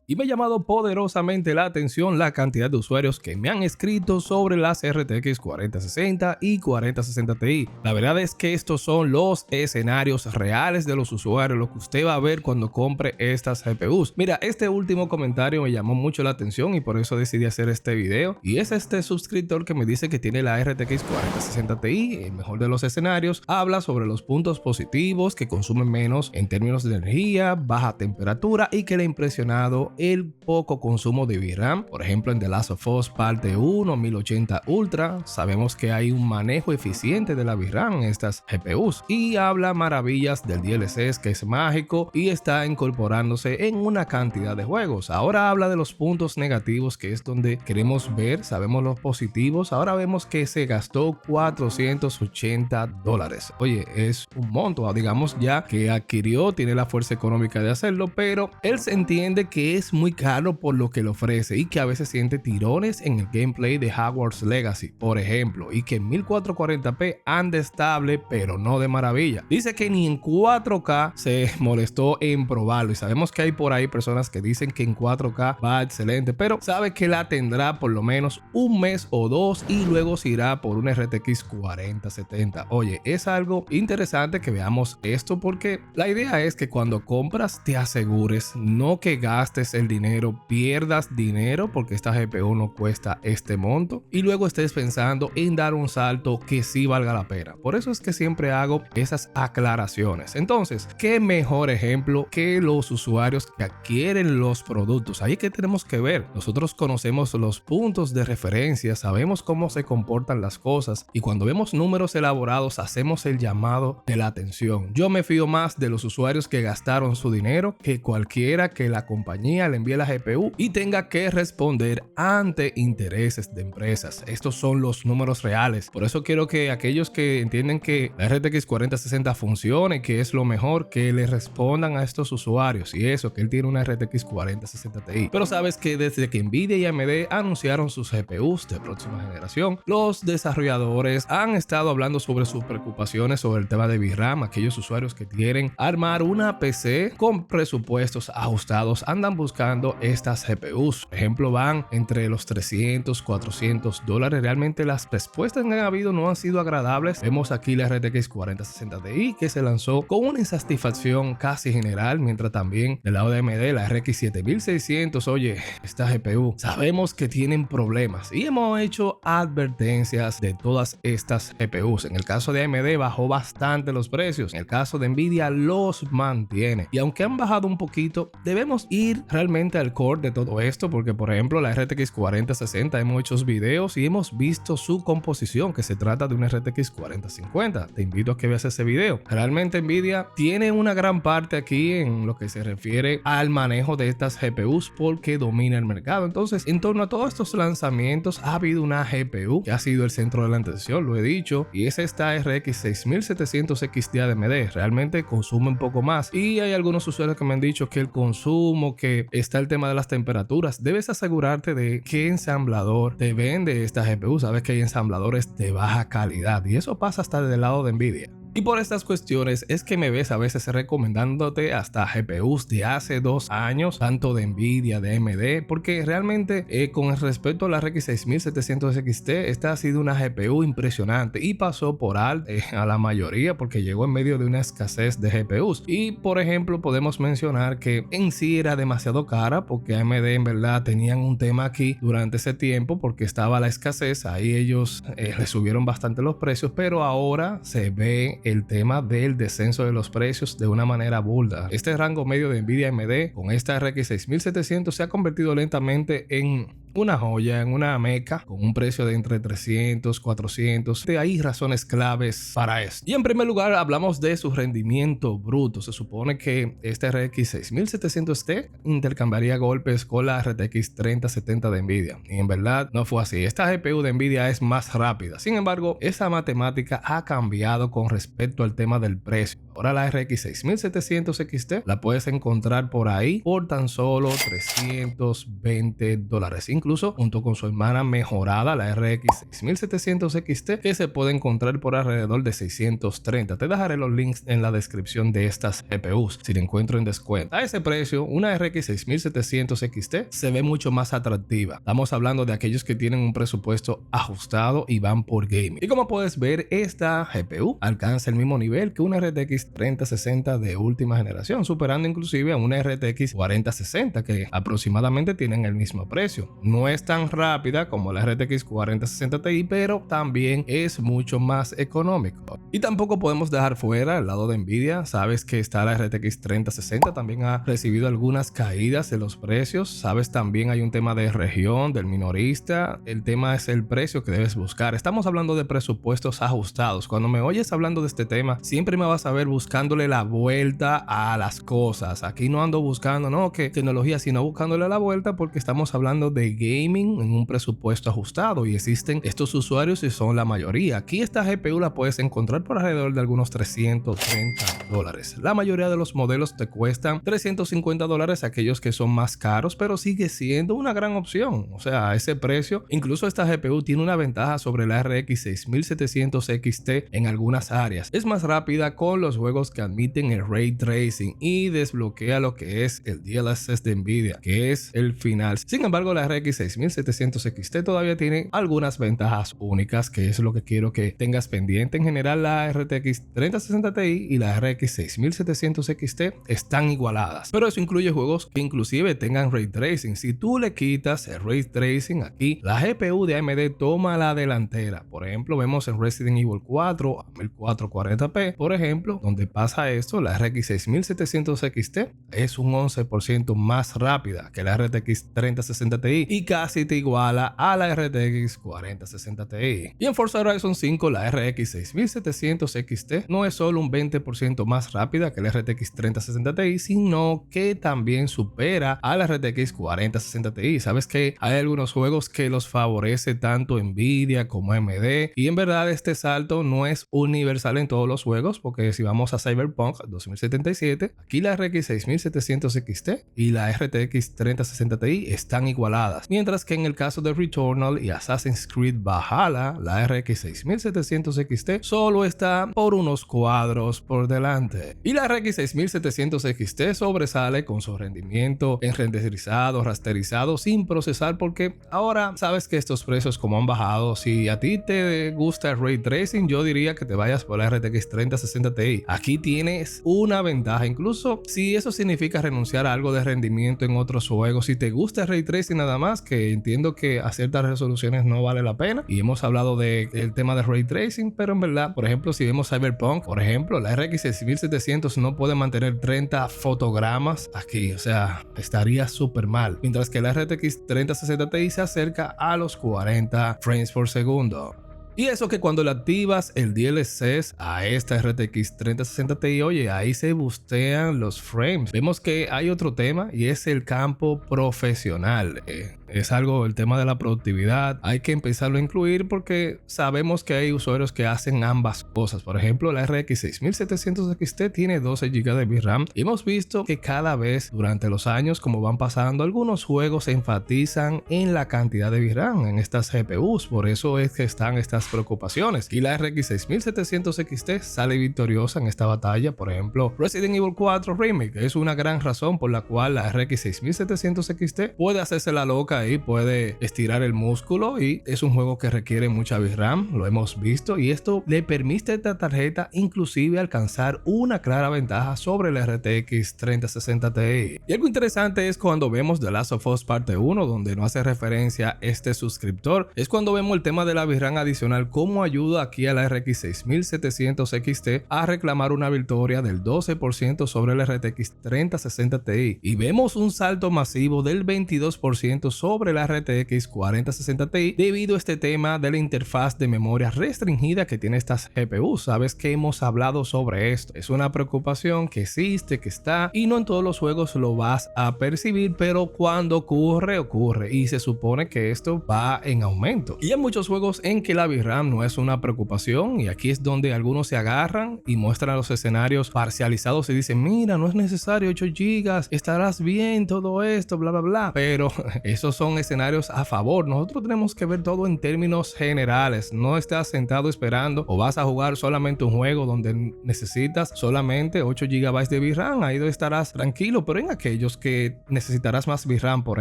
Y me ha llamado poderosamente la atención la cantidad de usuarios que me han escrito sobre las RTX 4060 y 4060 Ti. La verdad es que estos son los escenarios reales de los usuarios, lo que usted va a ver cuando compre estas GPUs. Mira, este último comentario me llamó mucho la atención y por eso decidí hacer este video. Y es este suscriptor que me dice que tiene la RTX 4060 Ti, el mejor de los escenarios. Habla sobre los puntos positivos, que consumen menos en términos de energía, baja temperatura y que le ha impresionado el poco consumo de VRAM. Por ejemplo, en The Last of Us parte 1 1080 Ultra sabemos que hay un manejo eficiente de la VRAM en estas GPUs, y habla maravillas del DLSS, que es mágico y está incorporándose en una cantidad de juegos. Ahora habla de los puntos negativos, que es donde queremos ver. Sabemos los positivos. Ahora vemos que se gastó $480. Oye, es un monto, digamos, ya que adquirió, tiene la fuerza económica de hacerlo, pero él se entiende que es muy caro por lo que le ofrece y que a veces siente tirones en el gameplay de Hogwarts Legacy, por ejemplo, y que en 1440p anda estable, pero no de maravilla. Dice que ni en 4K se molestó en probarlo, y sabemos que hay por ahí personas que dicen que en 4K va excelente, pero sabe que la tendrá por lo menos un mes o dos y luego se irá por una RTX 4070. Oye, es algo interesante que veamos esto, porque la idea es que cuando compras te asegures, no que gastes el dinero, pierdas dinero porque esta GPU no cuesta este monto y luego estés pensando en dar un salto que sí valga la pena. Por eso es que siempre hago esas aclaraciones. Entonces, ¿qué mejor ejemplo que los usuarios que adquieren los productos? Ahí es que tenemos que ver. Nosotros conocemos los puntos de referencia, sabemos cómo se comportan las cosas, y cuando vemos números elaborados hacemos el llamado de la atención. Yo me fío más de los usuarios que gastaron su dinero que cualquiera que la compañía le envíe la GPU y tenga que responder ante intereses de empresas. Estos son los números reales. Por eso quiero que aquellos que entienden que la RTX 4060 funcione, que es lo mejor, que le respondan a estos usuarios, y eso, que él tiene una RTX 4060 Ti. Pero sabes que desde que Nvidia y AMD anunciaron sus GPUs de próxima generación, los desarrolladores han estado hablando sobre sus preocupaciones sobre el tema de VRAM. Aquellos usuarios que quieren armar una PC con presupuestos ajustados andan buscando estas GPUs. Por ejemplo, van entre los $300, $400. Realmente las respuestas que han habido no han sido agradables. Vemos aquí la RTX 4060 Ti, que se lanzó con una insatisfacción casi general, mientras también del lado de AMD la RX 7600. Oye, esta GPU sabemos que tienen problemas y hemos hecho advertencias de todas estas GPUs. En el caso de AMD bajó bastante los precios, en el caso de Nvidia los mantiene, y aunque han bajado un poquito, debemos ir realmente al core de todo esto, porque por ejemplo la RTX 4060 hemos hecho videos y hemos visto su composición, que se trata de una RTX 4050. Te invito a que veas ese video. Realmente Nvidia tiene una gran parte aquí en lo que se refiere al manejo de estas GPUs, porque domina el mercado. Entonces, en torno a todos estos lanzamientos ha habido una GPU que ha sido el centro de la atención, lo he dicho, y es esta RX 6700 XT de AMD. Realmente consume un poco más, y hay algunos usuarios que me han dicho que el consumo, que está el tema de las temperaturas. Debes asegurarte de qué ensamblador te vende esta GPU. Sabes que hay ensambladores de baja calidad y eso pasa hasta del lado de Nvidia. Y por estas cuestiones es que me ves a veces recomendándote hasta GPUs de hace 2 años, tanto de Nvidia, de AMD, porque realmente con respecto a la RX 6700 XT, esta ha sido una GPU impresionante y pasó por alto a la mayoría porque llegó en medio de una escasez de GPUs. Y por ejemplo podemos mencionar que en sí era demasiado cara, porque AMD en verdad tenían un tema aquí durante ese tiempo porque estaba la escasez. Ahí ellos le subieron bastante los precios, pero ahora se ve el tema del descenso de los precios de una manera burda. Este rango medio de Nvidia AMD con esta RX 6700 se ha convertido lentamente en una joya, en una meca, con un precio de entre 300, 400. Hay razones claves para esto. Y en primer lugar hablamos de su rendimiento bruto. Se supone que este RX 6700 T intercambiaría golpes con la RTX 3070 de Nvidia, y en verdad no fue así. Esta GPU de Nvidia es más rápida. Sin embargo, esa matemática ha cambiado con respecto al tema del precio. Ahora la RX 6700 XT la puedes encontrar por ahí por tan solo $320, incluso junto con su hermana mejorada, la RX 6700 XT, que se puede encontrar por alrededor de 630. Te dejaré los links en la descripción de estas GPUs si la encuentro en descuento. A ese precio, una RX 6700 XT se ve mucho más atractiva. Estamos hablando de aquellos que tienen un presupuesto ajustado y van por gaming. Y como puedes ver, esta GPU alcanza el mismo nivel que una RTX 3060 de última generación, superando inclusive a una RTX 4060 que aproximadamente tienen el mismo precio. No es tan rápida como la RTX 4060 Ti, pero también es mucho más económico. Y tampoco podemos dejar fuera el lado de Nvidia. Sabes que está la RTX 3060, también ha recibido algunas caídas de los precios. Sabes, también hay un tema de región, del minorista. El tema es el precio que debes buscar. Estamos hablando de presupuestos ajustados. Cuando me oyes hablando de este tema, siempre me vas a ver buscándole la vuelta a las cosas. Aquí no ando buscando, no, que tecnología, sino buscándole la vuelta, porque estamos hablando de gaming en un presupuesto ajustado y existen estos usuarios y son la mayoría. Aquí esta GPU la puedes encontrar por alrededor de algunos $330. La mayoría de los modelos te cuestan $350, aquellos que son más caros, pero sigue siendo una gran opción. O sea, a ese precio, incluso esta GPU tiene una ventaja sobre la RX 6700 XT en algunas áreas. Es más rápida con los juegos que admiten el Ray Tracing y desbloquea lo que es el DLSS de Nvidia, que es el final. Sin embargo, la RX 6700 XT todavía tiene algunas ventajas únicas, que es lo que quiero que tengas pendiente. En general, la RTX 3060 Ti y la RX 6700 XT están igualadas, pero eso incluye juegos que inclusive tengan Ray Tracing. Si tú le quitas el Ray Tracing, aquí la GPU de AMD toma la delantera. Por ejemplo, vemos en Resident Evil 4 a 1440p, por ejemplo, donde pasa esto, la RX 6700 XT es un 11% más rápida que la RTX 3060 Ti y casi te iguala a la RTX 4060 Ti. Y en Forza Horizon 5, la RX 6700 XT no es solo un 20% más rápida que la RTX 3060 Ti, sino que también supera a la RTX 4060 Ti. Sabes que hay algunos juegos que los favorece tanto Nvidia como AMD, y en verdad este salto no es universal en todos los juegos, porque si vamos a Cyberpunk 2077, aquí la RX 6700 XT y la RTX 3060 Ti están igualadas, mientras que en el caso de Returnal y Assassin's Creed Valhalla, la RX 6700 XT solo está por unos cuadros por delante. Y la RX 6700 XT sobresale con su rendimiento en renderizado, rasterizado, sin procesar, porque ahora sabes que estos precios como han bajado. Si a ti te gusta el Ray Tracing, yo diría que te vayas por la RTX 3060 Ti. Aquí tienes una ventaja, incluso si eso significa renunciar a algo de rendimiento en otros juegos. Si te gusta el Ray Tracing nada más, que entiendo que a ciertas resoluciones no vale la pena, y hemos hablado del tema de Ray Tracing, pero en verdad, por ejemplo, si vemos Cyberpunk, por ejemplo, la RX 6700 no puede mantener 30 fotogramas aquí, o sea, estaría súper mal, mientras que la RTX 3060 Ti se acerca a los 40 frames por segundo. Y eso que cuando le activas el DLSS a esta RTX 3060 Ti, oye, ahí se bustean los frames. Vemos que hay otro tema y es el campo profesional. Es algo, el tema de la productividad, hay que empezarlo a incluir, porque sabemos que hay usuarios que hacen ambas cosas. Por ejemplo, la RX 6700 XT tiene 12 GB de VRAM y hemos visto que cada vez durante los años, como van pasando, algunos juegos se enfatizan en la cantidad de VRAM en estas GPUs. Por eso es que están estas preocupaciones, y la RX 6700 XT sale victoriosa en esta batalla. Por ejemplo, Resident Evil 4 Remake es una gran razón por la cual la RX 6700 XT puede hacerse la loca y puede estirar el músculo, y es un juego que requiere mucha VRAM, lo hemos visto, y esto le permite a esta tarjeta inclusive alcanzar una clara ventaja sobre la RTX 3060 Ti. Y algo interesante es cuando vemos The Last of Us parte 1, donde no hace referencia este suscriptor, es cuando vemos el tema de la VRAM adicional, cómo ayuda aquí a la RX 6700 XT a reclamar una victoria del 12% sobre la RTX 3060 Ti, y vemos un salto masivo del 22% sobre la RTX 4060 Ti debido a este tema de la interfaz de memoria restringida que tiene estas GPUs. Sabes que hemos hablado sobre esto, es una preocupación que existe, que está, y no en todos los juegos lo vas a percibir, pero cuando ocurre, y se supone que esto va en aumento, y hay muchos juegos en que la VRAM VRAM no es una preocupación, y aquí es donde algunos se agarran y muestran los escenarios parcializados y dicen, mira, no es necesario 8 GB, estarás bien, todo esto, bla, bla, bla. Pero esos son escenarios a favor. Nosotros tenemos que ver todo en términos generales. No estás sentado esperando o vas a jugar solamente un juego donde necesitas solamente 8 GB de VRAM. Ahí estarás tranquilo, pero en aquellos que necesitarás más VRAM, por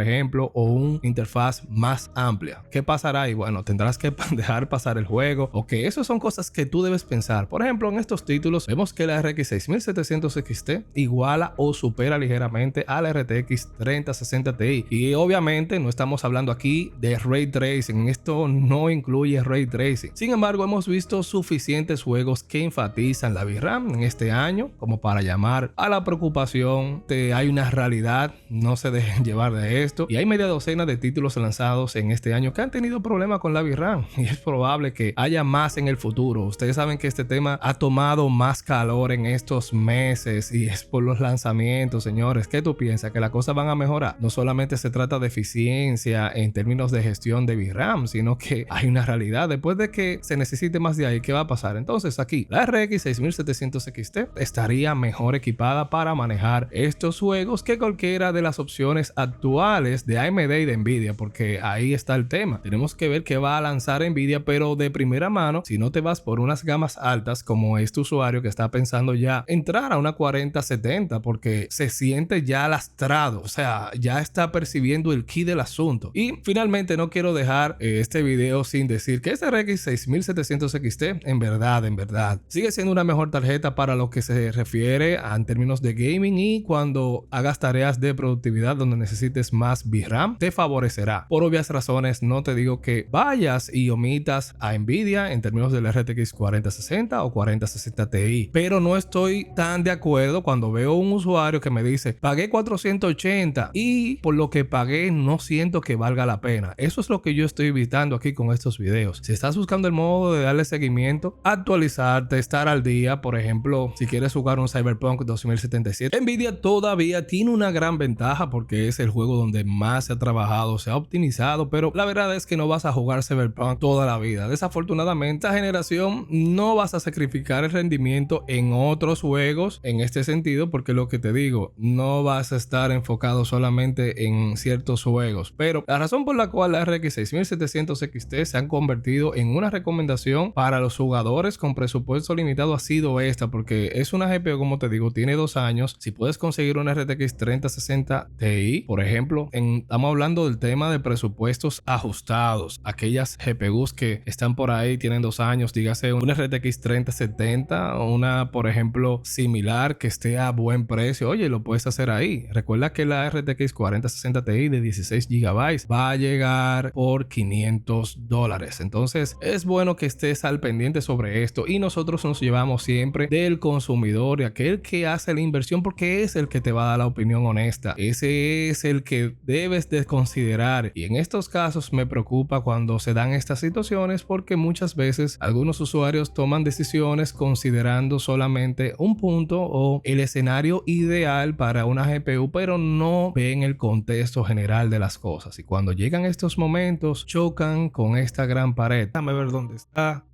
ejemplo, o un interfaz más amplia, ¿qué pasará? Y bueno, tendrás que dejar pasar el juego. Ok, esas son cosas que tú debes pensar. Por ejemplo, en estos títulos vemos que la RX 6700 XT iguala o supera ligeramente a la RTX 3060 Ti, y obviamente no estamos hablando aquí de Ray Tracing. Esto no incluye Ray Tracing. Sin embargo, hemos visto suficientes juegos que enfatizan la VRAM en este año como para llamar a la preocupación. Hay una realidad, no se dejen llevar de esto, y hay media docena de títulos lanzados en este año que han tenido problemas con la VRAM, y es probable que haya más en el futuro. Ustedes saben que este tema ha tomado más calor en estos meses y es por los lanzamientos. Señores, ¿qué tú piensas? ¿Que las cosas van a mejorar? No solamente se trata de eficiencia en términos de gestión de VRAM, sino que hay una realidad. Después de que se necesite más de ahí, ¿qué va a pasar? Entonces aquí la RX 6700 XT estaría mejor equipada para manejar estos juegos que cualquiera de las opciones actuales de AMD y de Nvidia, porque ahí está el tema. Tenemos que ver qué va a lanzar Nvidia, pero de primera mano, si no te vas por unas gamas altas como este usuario que está pensando ya entrar a una 4070 porque se siente ya lastrado, o sea, ya está percibiendo el key del asunto. Y finalmente no quiero dejar este video sin decir que este RX 6700 XT en verdad sigue siendo una mejor tarjeta para lo que se refiere en términos de gaming, y cuando hagas tareas de productividad donde necesites más VRAM te favorecerá. Por obvias razones no te digo que vayas y omitas a Nvidia en términos del RTX 4060 o 4060 Ti, pero no estoy tan de acuerdo cuando veo un usuario que me dice pagué 480 y por lo que pagué no siento que valga la pena. Eso es lo que yo estoy evitando aquí con estos videos. Si estás buscando el modo de darle seguimiento, actualizarte, estar al día, por ejemplo, si quieres jugar un Cyberpunk 2077, Nvidia todavía tiene una gran ventaja porque es el juego donde más se ha trabajado, se ha optimizado, pero la verdad es que no vas a jugar Cyberpunk toda la vida. Desafortunadamente, esta generación no vas a sacrificar el rendimiento en otros juegos en este sentido, porque lo que te digo, no vas a estar enfocado solamente en ciertos juegos. Pero la razón por la cual la RX 6700 XT se han convertido en una recomendación para los jugadores con presupuesto limitado ha sido esta, porque es una GPU, como te digo, tiene 2 años. Si puedes conseguir una RTX 3060 Ti, por ejemplo, estamos hablando del tema de presupuestos ajustados, aquellas GPUs que están por ahí, tienen 2 años, dígase una RTX 3070 o una, por ejemplo, similar que esté a buen precio, oye, lo puedes hacer ahí. Recuerda que la RTX 4060 Ti de 16 GB va a llegar por $500. Entonces es bueno que estés al pendiente sobre esto, y nosotros nos llevamos siempre del consumidor y aquel que hace la inversión, porque es el que te va a dar la opinión honesta. Ese es el que debes de considerar, y en estos casos me preocupa cuando se dan estas situaciones, porque muchas veces algunos usuarios toman decisiones considerando solamente un punto o el escenario ideal para una GPU, pero no ven el contexto general de las cosas, y cuando llegan estos momentos chocan con esta gran pared. Déjame ver dónde está.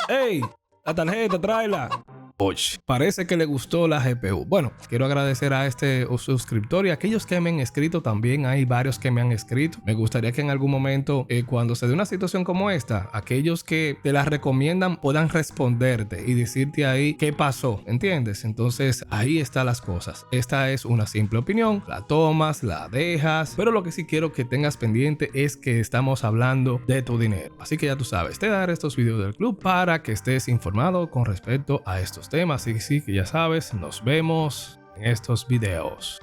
¡Ey! La tarjeta, tráela. Parece que le gustó la GPU. Bueno, quiero agradecer a este suscriptor y a aquellos que me han escrito también. Hay varios que me han escrito. Me gustaría que en algún momento, cuando se dé una situación como esta, aquellos que te la recomiendan puedan responderte y decirte ahí qué pasó, ¿entiendes? Entonces ahí están las cosas. Esta es una simple opinión, la tomas, la dejas, pero lo que sí quiero que tengas pendiente es que estamos hablando de tu dinero. Así que ya tú sabes, te daré estos videos del club para que estés informado con respecto a estos temas. Y sí, que ya sabes, nos vemos en estos videos.